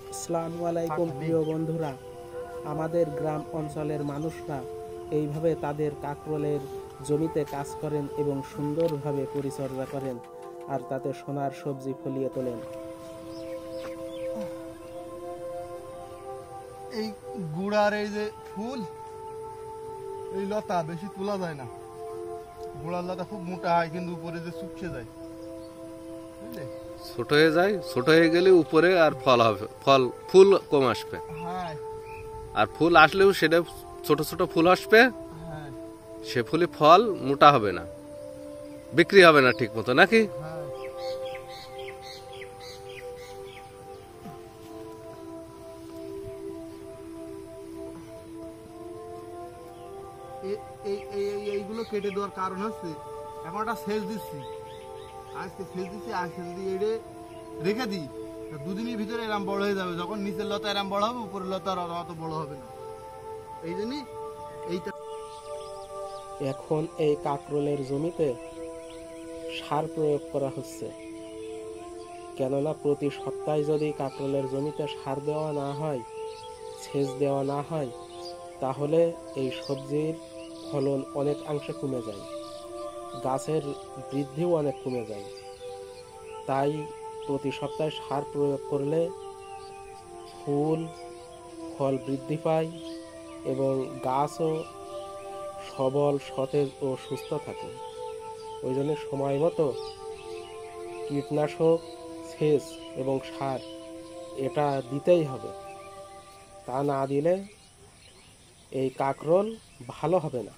আসসালামু আলাইকুম প্রিয় বন্ধুরা, আমাদের গ্রাম অঞ্চলের মানুষরা এইভাবে তাদের কাঁকরোলের জমিতে কাজ করেন এবং সুন্দরভাবে পরিচর্যা করেন আর তাতে সোনার সবজি ফলিয়ে তোলেন। এই গুড়ার এই যে ফুল, এই লতা বেশি তোলা যায় না। গুড়ার লতা খুব মোটা হয় কিন্তু উপরে যে শুকিয়ে যায়, বুঝলে? ছোট হয়ে যায়, ছোট হয়ে গেলে উপরে আর ফল হবে, ফুল কম আসবে। হ্যাঁ, আর ফুল আসলেও সেটা ছোট ছোট ফুল আসবে, হ্যাঁ, সে ফুলে ফল মোটা হবে না, বিক্রি হবে না ঠিক মতো, নাকি? হ্যাঁ। এইগুলো কেটে দেওয়ার কারণ হচ্ছে এখন একটা সেচ দিচ্ছি, আজকে সেচ দিচ্ছি, আজকে যদি এটা রেখে দিই দুদিনের ভিতরে এরম বড় হয়ে যাবে। যখন নিচের লতা এরম বড় হবে, উপরের লতা আর অত বড় হবে না। এই জন্যই এইটা এখন এই কাঁকরোলের জমিতে সার প্রয়োগ করা হচ্ছে, কেননা প্রতি সপ্তাহে যদি কাঁকরোলের জমিতে সার দেওয়া না হয়, সেচ দেওয়া না হয়, তাহলে এই সবজির ফলন অনেকাংশে কমে যায়, গাছের বৃদ্ধিও অনেক কমে যায়। তাই প্রতি সপ্তাহে সার প্রয়োগ করলে ফুল ফল বৃদ্ধি পায় এবং গাছও সবল, সতেজ ও সুস্থ থাকে। ওই জন্য সময় মতো কীটনাশক, সেচ এবং সার এটা দিতেই হবে। তা না দিলে এই কাঁকরোল ভালো হবে না।